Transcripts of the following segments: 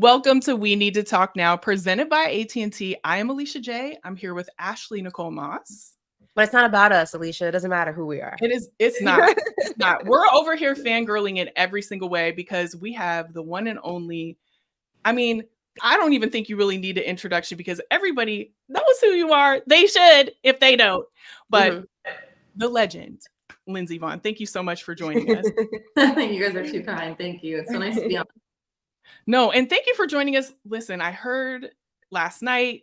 Welcome to We Need to Talk Now, presented by AT&T. I am Alicia J. I'm here with Ashley Nicole Moss. But it's not about us, Alicia. It doesn't matter who we are. It's not. It's not. We're over here fangirling in every single way because we have the one and only, I mean, I don't even think you really need an introduction because everybody knows who you are. They should if they don't. But the legend, Lindsey Vonn, thank you so much for joining us. You guys are too kind. Thank you. It's so nice to be on. No, and thank you for joining us. Listen, I heard last night,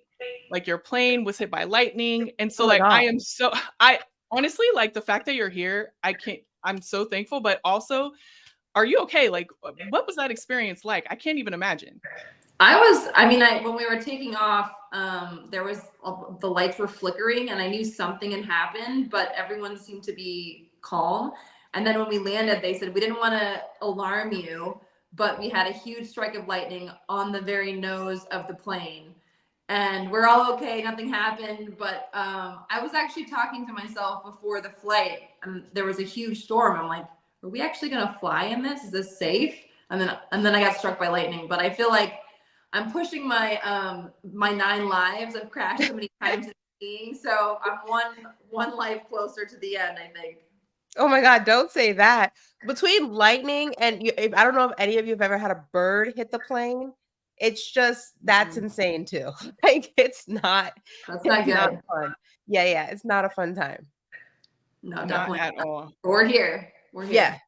like your plane was hit by lightning. And so I honestly, like the fact that you're here, I'm so thankful, but also, are you okay? Like, what was that experience like? I can't even imagine. When we were taking off, the lights were flickering and I knew something had happened, but everyone seemed to be calm. And then when we landed, they said, we didn't want to alarm you, but we had a huge strike of lightning on the very nose of the plane. And we're all okay, nothing happened. But I was actually talking to myself before the flight, and there was a huge storm. I'm like, are we actually gonna fly in this? Is this safe? And then I got struck by lightning. But I feel like I'm pushing my my 9 lives. I've crashed so many times in skiing, so I'm one life closer to the end, I think. Oh my God, don't say that. Between lightning and I don't know if any of you have ever had a bird hit the plane. It's just, that's insane too. Like That's not good. Not fun. Yeah, it's not a fun time. No, definitely not at all. We're here. Yeah,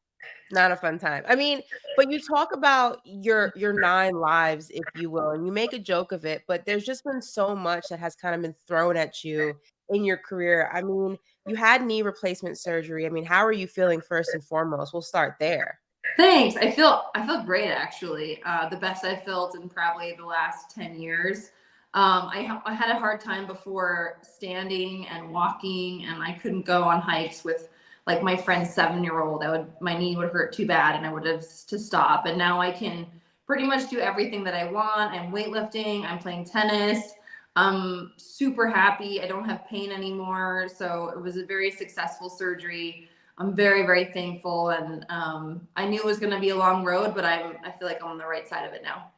not a fun time. I mean, but you talk about your 9 lives, if you will, and you make a joke of it, but there's just been so much that has kind of been thrown at you in your career. I mean, you had knee replacement surgery. I mean, how are you feeling first and foremost? We'll start there. Thanks. I feel great, actually. The best I've felt in probably the last 10 years. I had a hard time before standing and walking, and I couldn't go on hikes with like my friend's 7-year-old. My knee would hurt too bad and I would have to stop. And now I can pretty much do everything that I want. I'm weightlifting, I'm playing tennis. I'm super happy. I don't have pain anymore. So it was a very successful surgery. I'm very, very thankful. And I knew it was going to be a long road, but I feel like I'm on the right side of it now.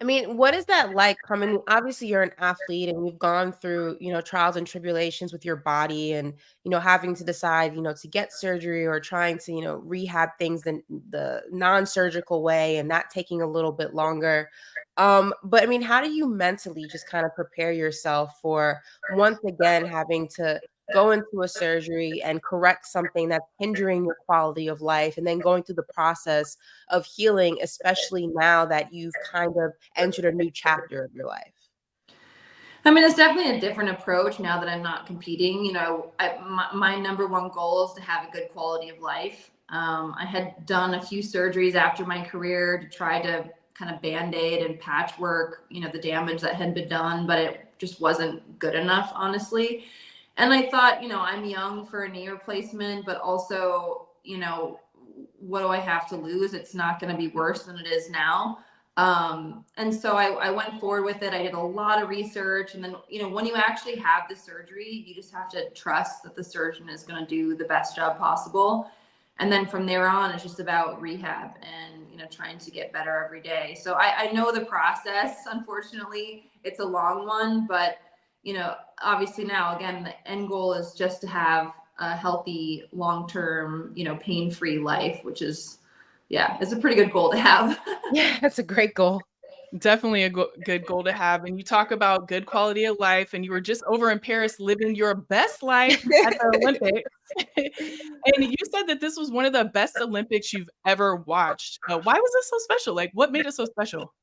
I mean, what is that like coming? Obviously, you're an athlete and you've gone through, trials and tribulations with your body and, having to decide, to get surgery or trying to, rehab things in the non-surgical way and that taking a little bit longer. But I mean, how do you mentally just kind of prepare yourself for once again having to go into a surgery and correct something that's hindering your quality of life and then going through the process of healing, especially now that you've kind of entered a new chapter of your life? I mean, it's definitely a different approach now that I'm not competing. My number one goal is to have a good quality of life. I had done a few surgeries after my career to try to kind of band-aid and patchwork, the damage that had been done, but it just wasn't good enough, honestly. And I thought, I'm young for a knee replacement, but also, what do I have to lose? It's not going to be worse than it is now. And so I went forward with it. I did a lot of research. And then, when you actually have the surgery, you just have to trust that the surgeon is going to do the best job possible. And then from there on, it's just about rehab and, trying to get better every day. So I know the process. Unfortunately, it's a long one, but obviously now, again, the end goal is just to have a healthy, long-term, pain-free life, which is, it's a pretty good goal to have. Yeah, that's a great goal. Definitely a good goal to have. And you talk about good quality of life, and you were just over in Paris living your best life at the Olympics. And you said that this was one of the best Olympics you've ever watched. Why was this so special? Like, what made it so special?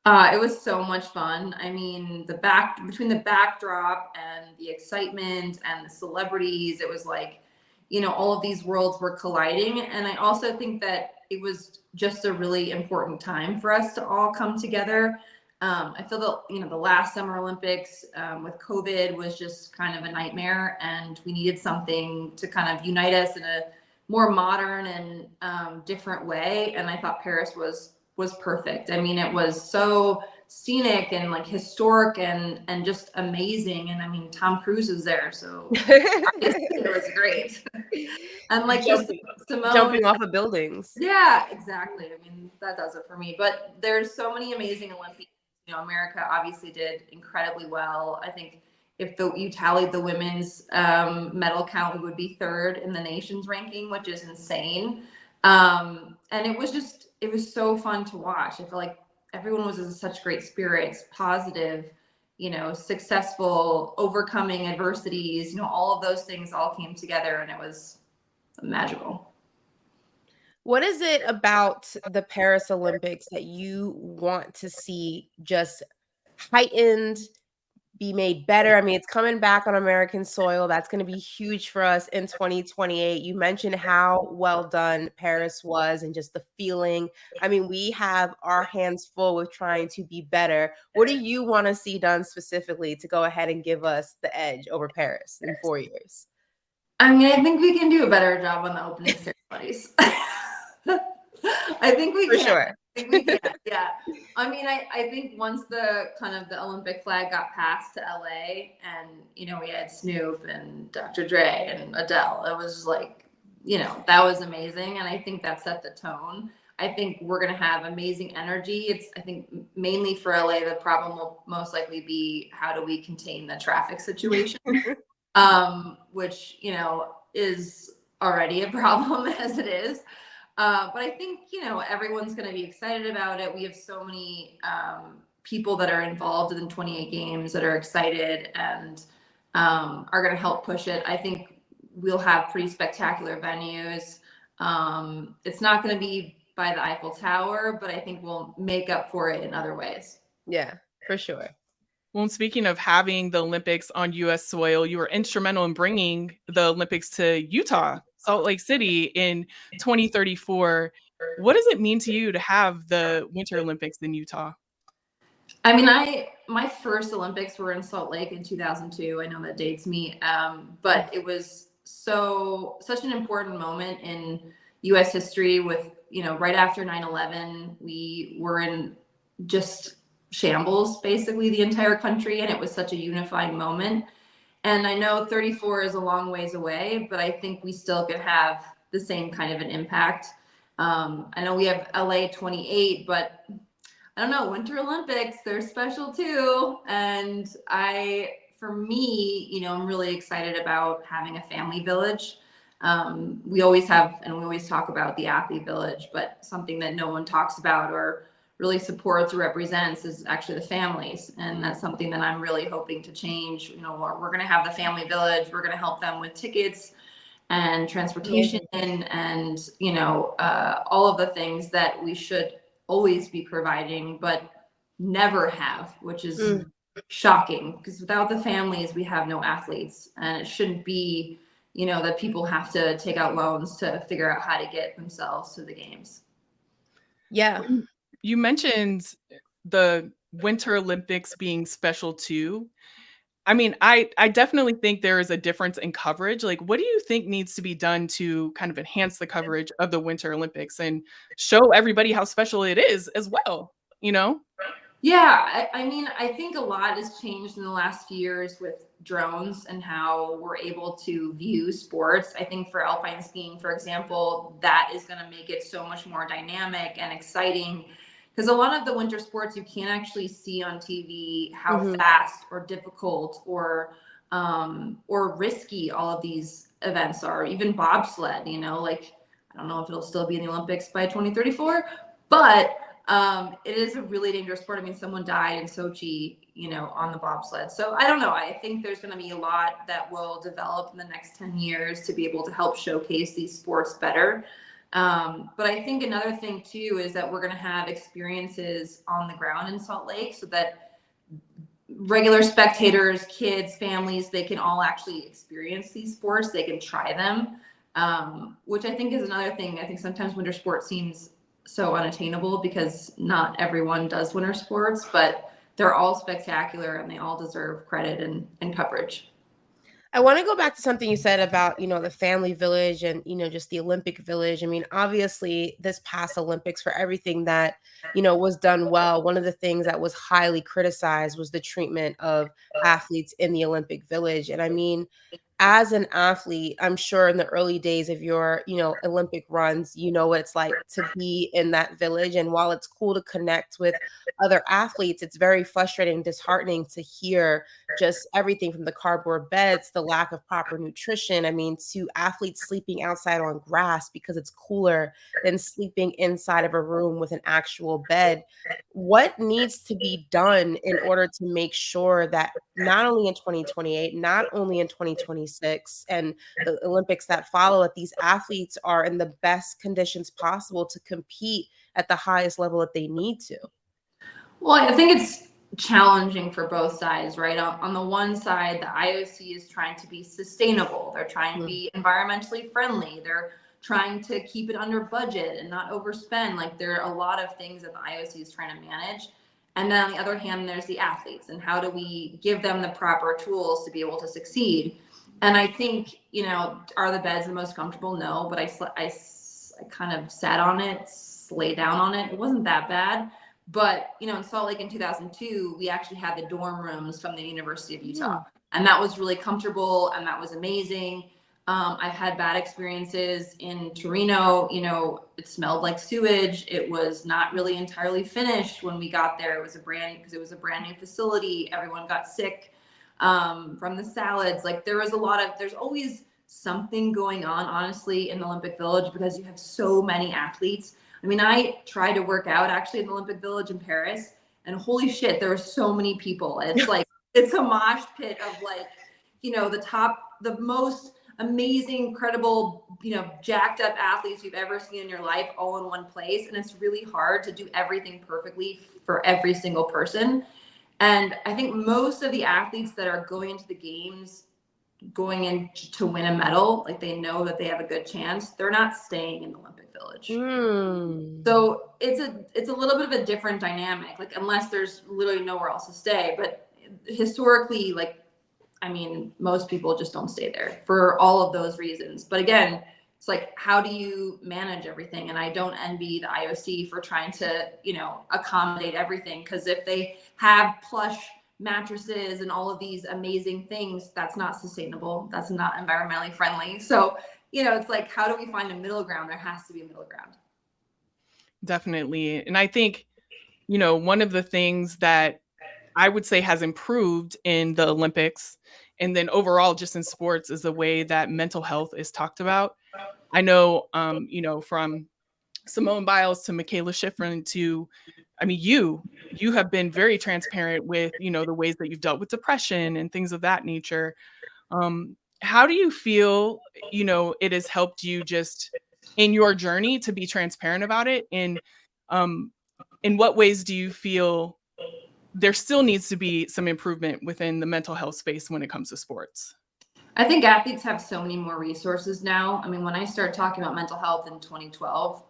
It was so much fun. I mean, between the backdrop and the excitement and the celebrities, it was like, all of these worlds were colliding. And I also think that it was just a really important time for us to all come together. I feel that, the last Summer Olympics with COVID was just kind of a nightmare, and we needed something to kind of unite us in a more modern and different way. And I thought Paris was perfect. I mean, it was so scenic and like historic and just amazing. And I mean, Tom Cruise is there, so it was great. And like just jumping off of buildings. Yeah, exactly. I mean, that does it for me. But there's so many amazing Olympians. You know, America obviously did incredibly well. I think if you tallied the women's medal count, we would be third in the nation's ranking, which is insane. And it was so fun to watch. I feel like everyone was in such great spirits, positive, you know, successful, overcoming adversities, you know, all of those things all came together, and it was magical. What is it about the Paris Olympics that you want to see just heightened, be made better? I mean, it's coming back on American soil. That's going to be huge for us in 2028. You mentioned how well done Paris was and just the feeling. I mean, we have our hands full with trying to be better. What do you want to see done specifically to go ahead and give us the edge over Paris in 4 years? I mean, I think we can do a better job on the opening ceremonies. I think we For can. sure. I think we can. Yeah. I mean, I think once the kind of the Olympic flag got passed to LA, and you know, we had Snoop and Dr. Dre and Adele, it was like, you know, that was amazing. And I think that set the tone. I think we're gonna have amazing energy. I think mainly for LA, the problem will most likely be how do we contain the traffic situation, which, you know, is already a problem as it is. But I think, you know, everyone's going to be excited about it. We have so many people that are involved in the 28 games that are excited and are going to help push it. I think we'll have pretty spectacular venues. It's not going to be by the Eiffel Tower, but I think we'll make up for it in other ways. Yeah, for sure. Well, speaking of having the Olympics on U.S. soil, you were instrumental in bringing the Olympics to Utah, Salt Lake City in 2034. What does it mean to you to have the Winter Olympics in Utah? I mean, my first Olympics were in Salt Lake in 2002. I know that dates me, but it was such an important moment in U.S. history with, you know, right after 9/11, we were in just shambles, basically the entire country. And it was such a unifying moment. And I know 34 is a long ways away, but I think we still could have the same kind of an impact. I know we have LA 28, but I don't know, Winter Olympics, they're special too. And for me, you know, I'm really excited about having a family village. We always have, and we always talk about the athlete village, but something that no one talks about or really supports or represents is actually the families. And that's something that I'm really hoping to change. You know, we're going to have the family village. We're going to help them with tickets and transportation and, you know, all of the things that we should always be providing, but never have, which is shocking, because without the families, we have no athletes. And it shouldn't be, you know, that people have to take out loans to figure out how to get themselves to the games. Yeah. You mentioned the Winter Olympics being special too. I mean, I definitely think there is a difference in coverage. Like, what do you think needs to be done to kind of enhance the coverage of the Winter Olympics and show everybody how special it is as well, you know? Yeah, I mean, I think a lot has changed in the last few years with drones and how we're able to view sports. I think for alpine skiing, for example, that is going to make it so much more dynamic and exciting, because a lot of the winter sports you can't actually see on TV how fast or difficult or risky all of these events are. Even bobsled, you know, like, I don't know if it'll still be in the Olympics by 2034, but it is a really dangerous sport. I mean, someone died in Sochi, you know, on the bobsled. So I don't know. I think there's going to be a lot that will develop in the next 10 years to be able to help showcase these sports better. But I think another thing too is that we're going to have experiences on the ground in Salt Lake so that regular spectators, kids, families, they can all actually experience these sports. They can try them, which I think is another thing. I think sometimes winter sports seems so unattainable because not everyone does winter sports, but they're all spectacular and they all deserve credit and coverage. I want to go back to something you said about, the family village and, just the Olympic village. I mean, obviously, this past Olympics, for everything that, was done well, one of the things that was highly criticized was the treatment of athletes in the Olympic village. And I mean, as an athlete, I'm sure in the early days of your, Olympic runs, you know what it's like to be in that village. And while it's cool to connect with other athletes, it's very frustrating, disheartening to hear just everything from the cardboard beds, the lack of proper nutrition. I mean, to athletes sleeping outside on grass because it's cooler than sleeping inside of a room with an actual bed. What needs to be done in order to make sure that not only in 2028, not only in 2026, and the Olympics that follow, that these athletes are in the best conditions possible to compete at the highest level that they need to? Well, I think it's challenging for both sides, right? On the one side, the IOC is trying to be sustainable. They're trying to be environmentally friendly. They're trying to keep it under budget and not overspend. Like, there are a lot of things that the IOC is trying to manage. And then on the other hand, there's the athletes, and how do we give them the proper tools to be able to succeed? And I think, are the beds the most comfortable? No, but I kind of sat on it, lay down on it. It wasn't that bad. But, in Salt Lake in 2002, we actually had the dorm rooms from the University of Utah. And that was really comfortable, and that was amazing. I've had bad experiences in Torino. It smelled like sewage. It was not really entirely finished when we got there. It was a brand new facility. Everyone got sick from the salads. Like, there's always something going on, honestly, in the Olympic Village, because you have so many athletes. I mean, I tried to work out actually in the Olympic Village in Paris, and holy shit, there were so many people. It's like, it's a mosh pit of, like, the most amazing, incredible, jacked up athletes you've ever seen in your life all in one place. And it's really hard to do everything perfectly for every single person. And I think most of the athletes that are going into the games, going in to win a medal, like, they know that they have a good chance, they're not staying in the Olympic Village. So it's a little bit of a different dynamic, like, unless there's literally nowhere else to stay. But historically, like, I mean, most people just don't stay there for all of those reasons. But again, it's like, how do you manage everything? And I don't envy the IOC for trying to, accommodate everything, because if they have plush mattresses and all of these amazing things, that's not sustainable. That's not environmentally friendly. So, it's like, how do we find a middle ground? There has to be a middle ground. Definitely. And I think, one of the things that I would say has improved in the Olympics, and then overall just in sports, is the way that mental health is talked about. I know, from Simone Biles to Michaela Schifrin to, I mean, you have been very transparent with, the ways that you've dealt with depression and things of that nature. How do you feel, it has helped you just in your journey to be transparent about it? And in what ways do you feel there still needs to be some improvement within the mental health space when it comes to sports? I think athletes have so many more resources now. I mean, when I started talking about mental health in 2012,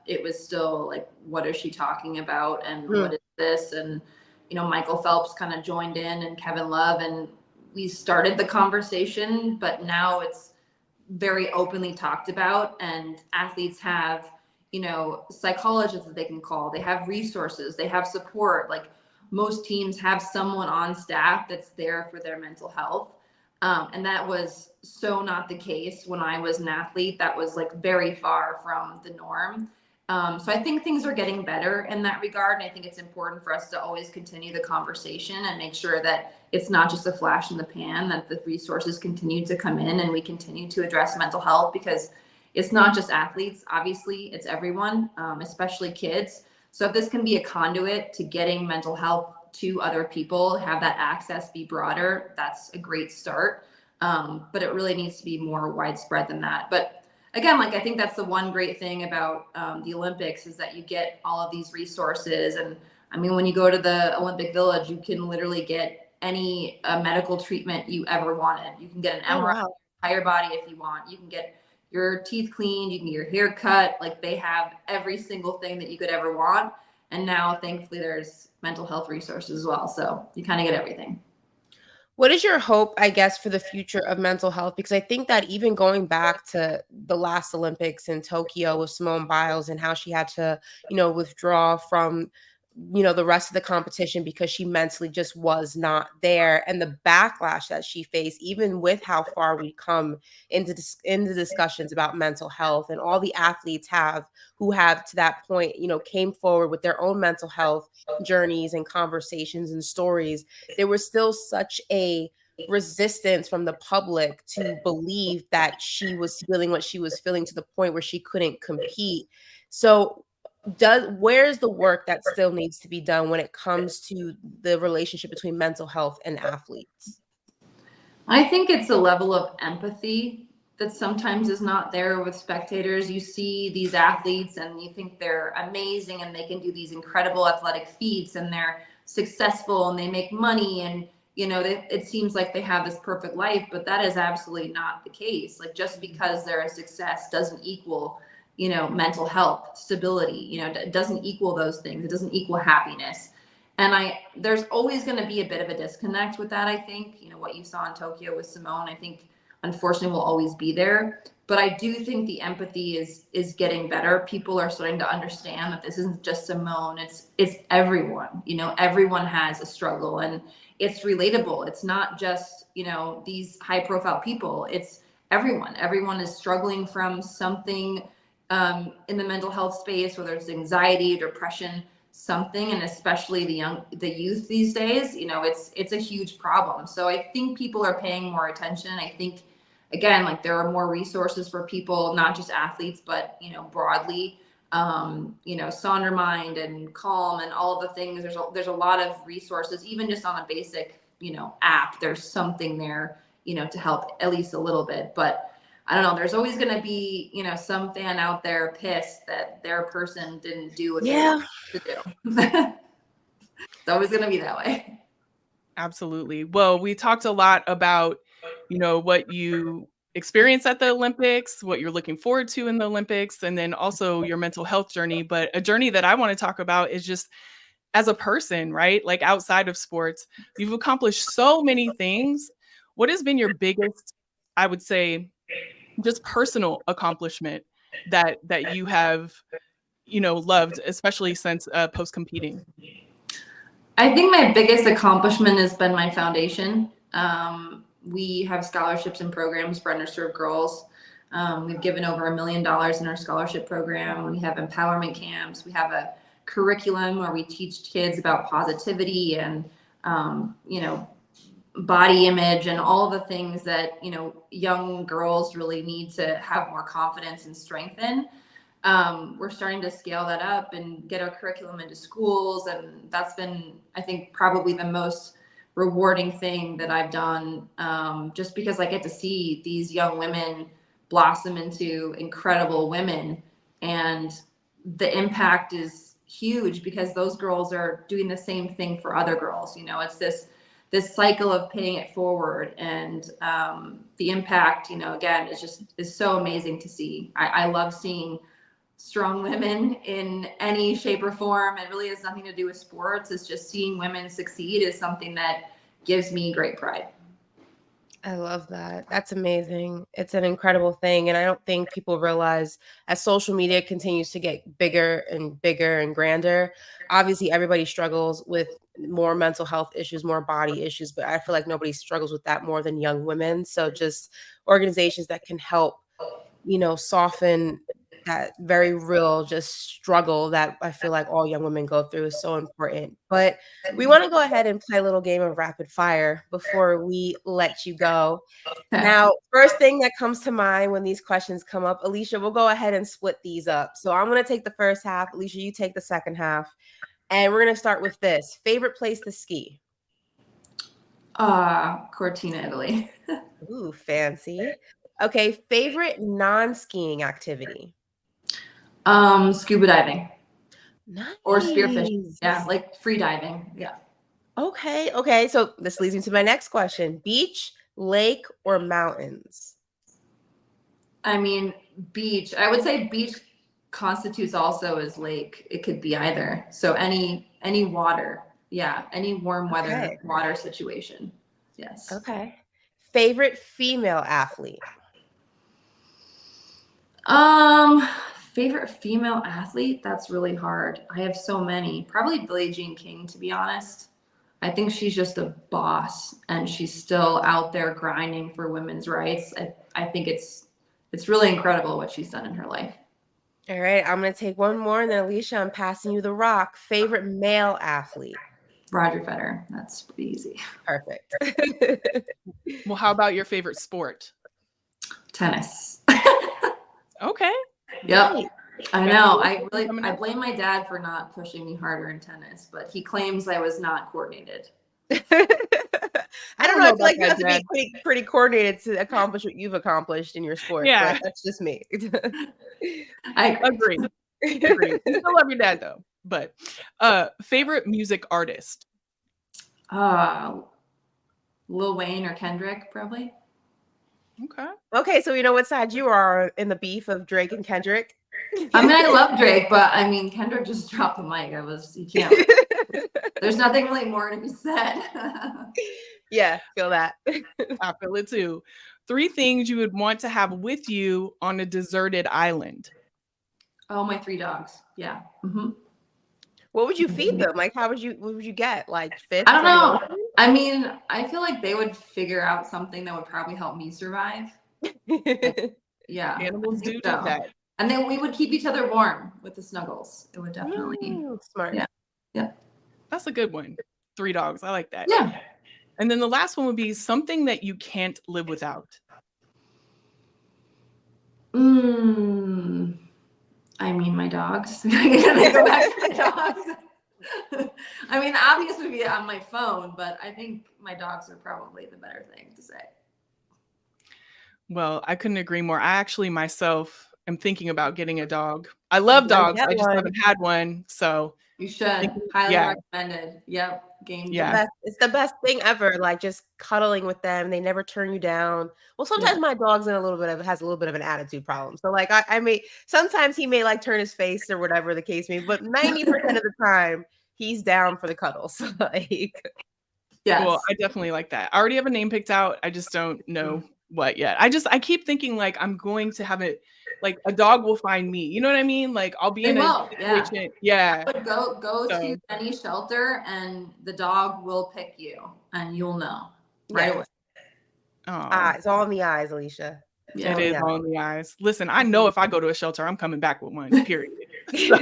it was still like, what is she talking about? And what is this? And, Michael Phelps kind of joined in, and Kevin Love, and we started the conversation, but now it's very openly talked about, and athletes have, psychologists that they can call. They have resources, they have support. Like, most teams have someone on staff that's there for their mental health. And that was so not the case when I was an athlete. That was, like, very far from the norm. So I think things are getting better in that regard. And I think it's important for us to always continue the conversation and make sure that it's not just a flash in the pan, that the resources continue to come in and we continue to address mental health, because it's not just athletes. Obviously, it's everyone, especially kids. So if this can be a conduit to getting mental health to other people, have that access be broader, that's a great start. But it really needs to be more widespread than that. But again, like, I think that's the one great thing about the Olympics, is that you get all of these resources. And I mean, when you go to the Olympic Village, you can literally get any medical treatment you ever wanted. You can get an MRI of your entire body if you want. You can get your teeth cleaned, you can get your hair cut. Like, they have every single thing that you could ever want. And now, thankfully, there's mental health resources as well. So you kind of get everything. What is your hope, I guess, for the future of mental health? Because I think that even going back to the last Olympics in Tokyo with Simone Biles and how she had to, withdraw from, the rest of the competition because she mentally just was not there, and the backlash that she faced, even with how far we come into discussions about mental health, and all the athletes who have to that point, came forward with their own mental health journeys and conversations and stories. There was still such a resistance from the public to believe that she was feeling what she was feeling, to the point where she couldn't compete. So where's the work that still needs to be done when it comes to the relationship between mental health and athletes? I think it's a level of empathy that sometimes is not there with spectators. You see these athletes and you think they're amazing and they can do these incredible athletic feats and they're successful and they make money, and it seems like they have this perfect life, but that is absolutely not the case. Like, just because they're a success doesn't equal mental health, stability. It doesn't equal those things. It doesn't equal happiness. And there's always going to be a bit of a disconnect with that. I think, what you saw in Tokyo with Simone, I think unfortunately will always be there. But I do think the empathy is getting better. People are starting to understand that this isn't just Simone. It's everyone. Everyone has a struggle, and it's relatable. It's not just, these high profile people. It's everyone. Everyone is struggling from something in the mental health space, whether it's anxiety, depression, something. And especially the youth these days, it's a huge problem. So I think people are paying more attention. I think, again, like, there are more resources for people, not just athletes, but broadly, Sondermind and Calm and all of the things. There's a lot of resources, even just on a basic app. There's something there to help at least a little bit. But I don't know, there's always going to be some fan out there pissed that their person didn't do what they wanted to do. It's always going to be that way. Absolutely. Well, we talked a lot about, what you experience at the Olympics, what you're looking forward to in the Olympics, and then also your mental health journey. But a journey that I want to talk about is just as a person, right? Like, outside of sports, you've accomplished so many things. What has been your biggest, I would say, just personal accomplishment that you have, loved, especially since post competing? I think my biggest accomplishment has been my foundation. We have scholarships and programs for underserved girls. We've given over $1 million in our scholarship program. We have empowerment camps. We have a curriculum where we teach kids about positivity and, body image and all the things that, young girls really need to have more confidence and strength in. We're starting to scale that up and get our curriculum into schools. And that's been, I think, probably the most rewarding thing that I've done, just because I get to see these young women blossom into incredible women. And the impact is huge because those girls are doing the same thing for other girls. It's this cycle of paying it forward, and the impact, again, is so amazing to see. I love seeing strong women in any shape or form. It really has nothing to do with sports. It's just seeing women succeed is something that gives me great pride. I love that. That's amazing. It's an incredible thing. And I don't think people realize, as social media continues to get bigger and bigger and grander, obviously everybody struggles with more mental health issues, more body issues, but I feel like nobody struggles with that more than young women. So just organizations that can help, soften that very real just struggle that I feel like all young women go through is so important. But we want to go ahead and play a little game of rapid fire before we let you go. Now, first thing that comes to mind when these questions come up, Alicia, we'll go ahead and split these up. So I'm going to take the first half. Alicia, you take the second half. And we're going to start with this. Favorite place to ski? Cortina, Italy. Ooh, fancy. Okay, favorite non-skiing activity? Scuba diving. Nice. Or spearfishing. Yeah, like free diving. Yeah. Okay. So this leads me to my next question. Beach, lake, or mountains? I mean, beach. I would say beach constitutes also as lake. It could be either. So any water. Yeah, any warm weather water situation. Yes. Okay. Favorite female athlete? Favorite female athlete? That's really hard. I have so many. Probably Billie Jean King, to be honest. I think she's just a boss, and she's still out there grinding for women's rights. I think it's really incredible what she's done in her life. All right, I'm going to take one more, and then Alicia, I'm passing you the rock. Favorite male athlete? Roger Federer. That's pretty easy. Perfect. Well, how about your favorite sport? Tennis. Okay. Yep. Right. I know. I blame my dad for not pushing me harder in tennis, but he claims I was not coordinated. I don't know. I feel like you have to Dad. be pretty coordinated to accomplish what you've accomplished in your sport. Yeah. But that's just me. I agree. Agree. You still love your dad though. But favorite music artist? Lil Wayne or Kendrick, probably. Okay. Okay, so you know what side you are in the beef of Drake and Kendrick? I mean, I love Drake, but I mean, Kendrick just dropped the mic. You can't. There's nothing really more to be said. Yeah, feel that. I feel it too. 3 things you would want to have with you on a deserted island. Oh, my 3 dogs. Yeah. Mm-hmm. What would you feed them? Like, what would you get? Like fish? I don't know. I mean, I feel like they would figure out something that would probably help me survive. Yeah. Animals do so. that. And then we would keep each other warm with the snuggles. It would definitely. Smart. Yeah. That's a good one. 3 dogs. I like that. Yeah. And then the last one would be something that you can't live without. I mean, my dogs. Can I go back to my dogs? I mean, the obvious would be on my phone, but I think my dogs are probably the better thing to say. Well, I couldn't agree more. I actually myself am thinking about getting a dog. I love dogs. I just haven't had one. So you should. Highly recommended. Yep. Game. Yeah. It's the best thing ever. Like just cuddling with them. They never turn you down. Well, sometimes my dog's has a little bit of an attitude problem. So like sometimes he may like turn his face or whatever the case may be, but 90% of the time he's down for the cuddles. Like yes. Well, I definitely like that. I already have a name picked out. I just don't know what yet. I keep thinking like I'm going to have it like a dog will find me. You know what I mean? Like I'll be in a situation. Yeah. I would go to any shelter and the dog will pick you and you'll know right away. It's all in the eyes, Alicia. Yeah, it is all in the eyes. Listen, I know if I go to a shelter, I'm coming back with one, period. So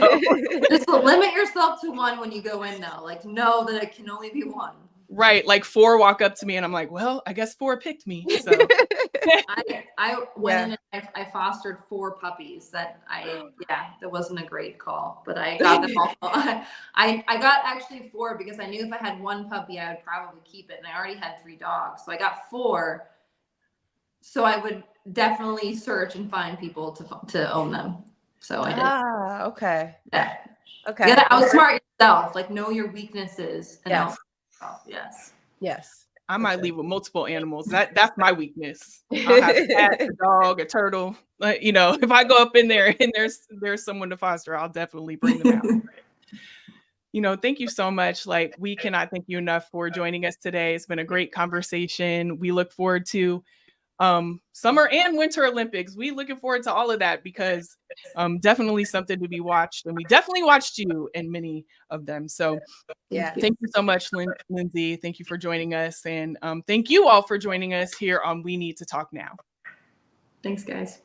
just limit yourself to one when you go in though. Like know that it can only be one. Right. Like 4 walk up to me and I'm like, well, I guess 4 picked me. So I went in and I fostered 4 puppies that that wasn't a great call, but I got them all. I got actually 4 because I knew if I had 1 puppy, I would probably keep it. And I already had 3 dogs. So I got 4. So I would definitely search and find people to own them. So I did. Okay. Yeah. Okay. Yeah, I was smart yourself. Like know your weaknesses and yes. I might leave with multiple animals. That's my weakness. I'll have a cat, a dog, a turtle. You know, if I go up in there and there's someone to foster, I'll definitely bring them out. You know, thank you so much. Like we cannot thank you enough for joining us today. It's been a great conversation. We look forward to summer and winter Olympics. We looking forward to all of that because definitely something to be watched, and we definitely watched you in many of them. So thank you so much, Lindsey. Thank you for joining us, and thank you all for joining us here on We Need to Talk Now. Thanks, guys.